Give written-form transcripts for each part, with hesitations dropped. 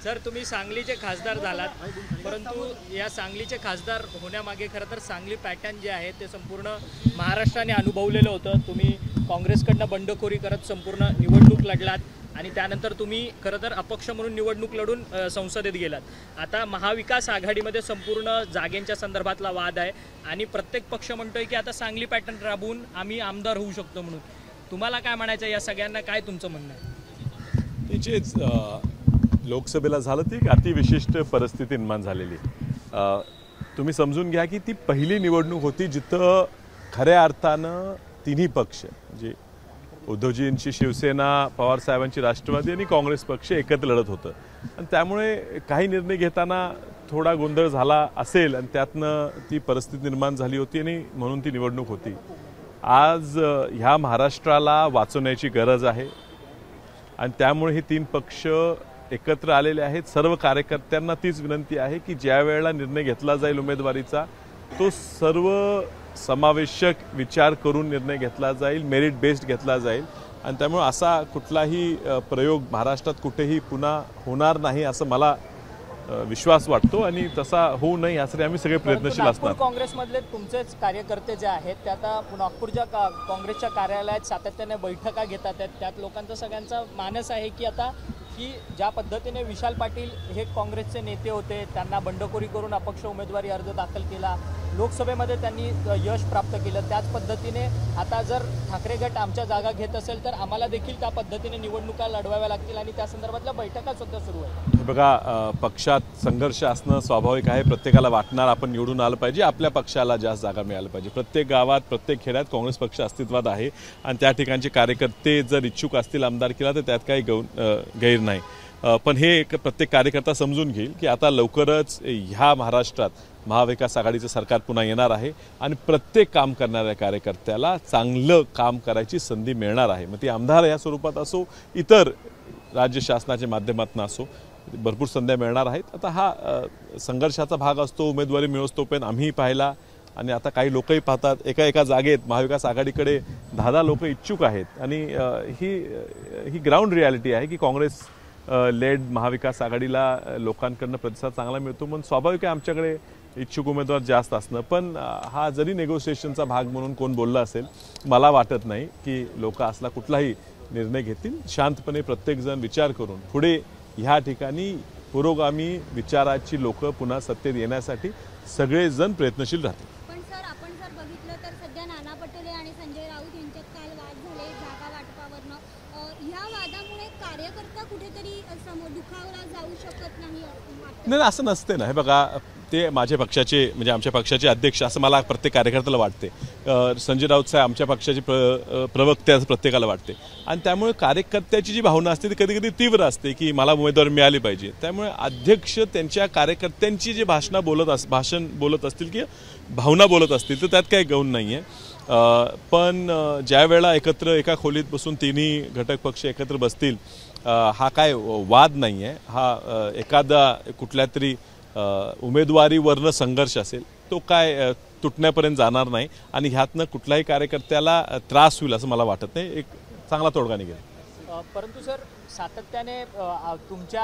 Sir, तुम्ही सांगलीचे खासदार झालात, परंतु या सांगलीचे खासदार होण्यामागे खरं तर सांगली पॅटर्न जे आहे ते संपूर्ण महाराष्ट्राने अनुभवलेलं होतं। तुम्ही काँग्रेसकडनं बंडखोरी करत संपूर्ण निवडणूक लढलात आणि त्यानंतर तुम्ही खरं तर अपक्ष म्हणून निवडणूक लढून संसदेत गेलात। आता महाविकास आघाडीमध्ये संपूर्ण जागेंच्या संदर्भातला वाद आहे आणि प्रत्येक पक्ष म्हणतोय की आता सांगली पॅटर्न राबवून आम्ही आमदार होऊ शकतो म्हणून। तुम्हाला काय म्हणायचं, या सगळ्यांना काय तुमचं म्हणणं आहे? लोकसभेला झालं ती एक अतिविशिष्ट परिस्थिती निर्माण झालेली। तुम्ही समजून घ्या की ती पहिली निवडणूक होती जिथं खऱ्या अर्थानं तिन्ही पक्ष म्हणजे उद्धवजींची शिवसेना, पवार साहेबांची राष्ट्रवादी आणि काँग्रेस पक्ष एकत्र लढत होतं आणि त्यामुळे काही निर्णय घेताना थोडा गोंधळ झाला असेल आणि त्यातनं ती परिस्थिती निर्माण झाली होती आणि म्हणून ती निवडणूक होती। आज ह्या महाराष्ट्राला वाचवण्याची गरज आहे आणि त्यामुळे हे तीन पक्ष एकत्र आलेले आहेत। सर्व कार्यकर्त्यांना तीच विनंती आहे की ज्या वेळेला निर्णय घेतला जाईल उमेदवारीचा तो सर्व समावेशक विचार करून निर्णय घेतला जाईल, मेरिट बेस्ड घेतला जाईल आणि त्यामुळे असा कुठलाही प्रयोग महाराष्ट्रात कुठेही पुन्हा होणार नाही असं मला विश्वास वाटतो आणि तसा होऊ नये यासाठी आम्ही सगळे प्रयत्नशील असणार। काँग्रेसमधले तुमचेच कार्यकर्ते जे आहेत ते आता नागपूरच्या काँग्रेसच्या कार्यालयात सातत्याने बैठका घेतात आहेत। त्यात लोकांचा सगळ्यांचा मानस आहे की आता की ज्या पद्धतीने विशाल पाटील हे काँग्रेसचे नेते होते, त्यांना बंडखोरी करून अपक्ष उमेदवारी अर्ज दाखल केला, लोकसभेमध्ये त्यांनी यश प्राप्त केलं, त्याच पद्धतीने आता जर ठाकरे गट आमच्या जागा घेत असेल तर आम्हाला देखील त्या पद्धतीने निवडणुका लढवाव्या लागतील आणि त्या संदर्भातल्या बैठका सुद्धा सुरू आहेत। बघा, पक्षात संघर्ष असणं स्वाभाविक आहे। प्रत्येकाला वाटणार आपण निवडून आलं पाहिजे, आपल्या पक्षाला जास्त जागा मिळाल्या पाहिजे। प्रत्येक गावात, प्रत्येक खेड्यात काँग्रेस पक्ष अस्तित्वात आहे आणि त्या ठिकाणचे कार्यकर्ते जर इच्छुक असतील आमदारकीला तर त्यात काही गैर नाही। पण हे प्रत्येक कार्यकर्ता समजून घेईल की आता लवकरच ह्या महाराष्ट्रात महाविकास आघाडीचं सरकार पुन्हा येणार आहे आणि प्रत्येक काम करणाऱ्या कार्यकर्त्याला चांगलं काम करायची संधी मिळणार आहे। मग ती आमदार या स्वरूपात असो, इतर राज्य शासनाच्या माध्यमातून असो, भरपूर संध्या मिळणार आहेत। आता हा संघर्षाचा भाग असतो, उमेदवारी मिळवतोपर्यंत आम्ही पाहिला आणि आता काही लोकही पाहतात। एका जागेत महाविकास आघाडीकडे 10 लोक इच्छुक आहेत आणि ही ग्राउंड रियालिटी आहे की काँग्रेस लेड महाविकास आघाडीला लोकांकडून प्रतिसाद चांगला मिळतो म्हणून स्वाभाविक आहे आमच्याकडे इच्छुक उमेदवार जास्त असणं। पण हा जरी नेगोशिएशनचा भाग म्हणून कोण बोलला असेल, मला वाटत नाही की लोक असला कुठलाही निर्णय घेतील। शांतपणे प्रत्येकजण विचार करून पुढे ह्या ठिकाणी पुरोगामी विचाराची लोक पुन्हा सत्तेत येण्यासाठी सगळेजण प्रयत्नशील राहतील। पण सर, आपण जर बघितलं तर सध्या नाना पटोले आणि संजय राऊत यांच्यात काल वाद झाले जागा वाटपावरनं। ह्या वादामुळे कार्यकर्ता कुठेतरी दुखावला जाऊ शकत नाही असं नसते ना। हे बघा, ते माझ्या पक्षाचे म्हणजे आमच्या पक्षाचे अध्यक्ष असं मला प्रत्येक कार्यकर्त्याला वाटते। संजय राऊत साहेब आमच्या पक्षाचे प्रवक्ते असं प्रत्येकाला वाटते आणि त्यामुळे कार्यकर्त्याची जी भावना असते ती कधी कधी तीव्र असते की मला उमेदवार मिळाली पाहिजे। त्यामुळे अध्यक्ष त्यांच्या कार्यकर्त्यांची जी भाषण बोलत असतील की भावना बोलत असतील तर त्यात काही गौण नाही आहे। पण ज्या वेळेला एकत्र एका खोलीत बसून तिन्ही घटक पक्ष एकत्र बसतील, हा काय वाद नाही आहे, हा एखादा कुठल्या तरी उमेदवारीवरनं संघर्ष असेल, तो काय तुटण्यापर्यंत जाणार नाही आणि ह्यातनं कुठल्याही कार्यकर्त्याला त्रास होईल असं मला वाटत नाही। एक चांगला तोडगा निघेल। परंतु सर, सातत्याने तुमच्या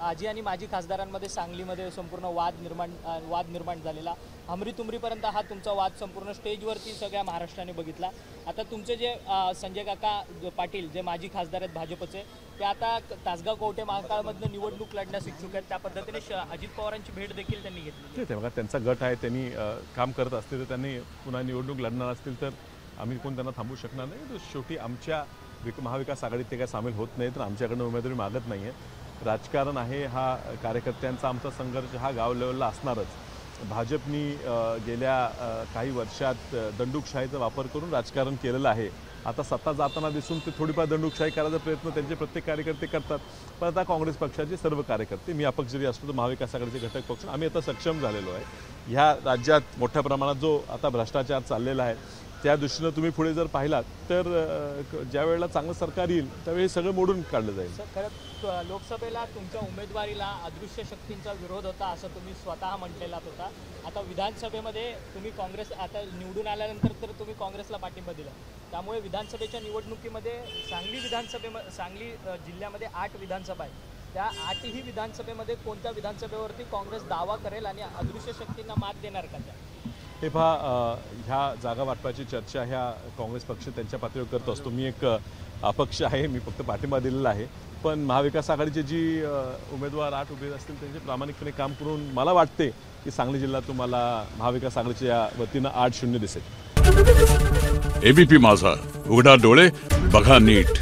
आजी आणि माजी खासदारांमध्ये सांगलीमध्ये संपूर्ण वाद निर्माण झालेला, हमरीतुमरीपर्यंत हा तुमचा वाद संपूर्ण स्टेजवरती सगळ्या महाराष्ट्राने बघितला। आता तुमचे जे संजय काका पाटील जे माजी खासदार आहेत भाजपचे, ते आता तासगाव कवठे महाकाळमधनं निवडणूक लढण्यास इच्छुक आहेत। त्या पद्धतीने अजित पवारांची भेट देखील त्यांनी घेतली। बघा, त्यांचा गट आहे, त्यांनी काम करत असतील तर त्यांनी पुन्हा निवडणूक लढणार असतील तर आम्ही कोण त्यांना थांबवू शकणार नाही। शेवटी आमच्या महाविकास आघाडीत ते काय सामील होत नाही तर आमच्याकडनं उमेदवारी मागत नाही आहे। राजकारण आहे, हा कार्यकर्त्यांचा आमचा संघर्ष हा गाव लेवलला असणारच। भाजपनी गेल्या काही वर्षात दंडुकशाहीचा वापर करून राजकारण केलेलं आहे। आता सत्ता जाताना दिसून ते थोडीफार दंडुकशाही करायचा प्रयत्न त्यांचे प्रत्येक कार्यकर्ते करतात। पण आता काँग्रेस पक्षाचे सर्व कार्यकर्ते, मी अपक्ष जरी असतो तर महाविकास आघाडीचे घटक पक्ष, आम्ही आता सक्षम झालेलो आहे। ह्या राज्यात मोठ्या प्रमाणात जो आता भ्रष्टाचार चाललेला आहे त्या दृष्टीनं तुम्ही पुढे जर पाहिलात तर ज्या वेळेला चांगलं सरकार येईल त्यावेळी सगळं मोडून काढलं जाईल। खरं लोकसभेला तुमच्या उमेदवारीला अदृश्य शक्तींचा विरोध होता असं तुम्ही स्वतः म्हटलेलात होता। आता विधानसभेमध्ये तुम्ही काँग्रेस आता निवडून आल्यानंतर तर तुम्ही काँग्रेसला पाठिंबा दिला, त्यामुळे विधानसभेच्या निवडणुकीमध्ये सांगली जिल्ह्यामध्ये 8 विधानसभा आहे त्या 8ही विधानसभेमध्ये कोणत्या विधानसभेवरती काँग्रेस दावा करेल आणि अदृश्य शक्तींना मात देणार का त्या? हे पहा, ह्या जागा वाटपाची चर्चा ह्या काँग्रेस पक्ष त्यांच्या पातळीवर करत असतो. मी एक अपक्ष आहे, मी फक्त पाठिंबा दिलेला आहे. पण महाविकास आघाडीचे जी उमेदवार 8 उभे असतील त्यांचे प्रामाणिकपणे काम करून मला वाटते की सांगली जिल्हा तुम्हाला महाविकास आघाडीच्या वतीनं 8-0 दिसेल. एबीपी माझा, उघडा डोळे बघा नीट.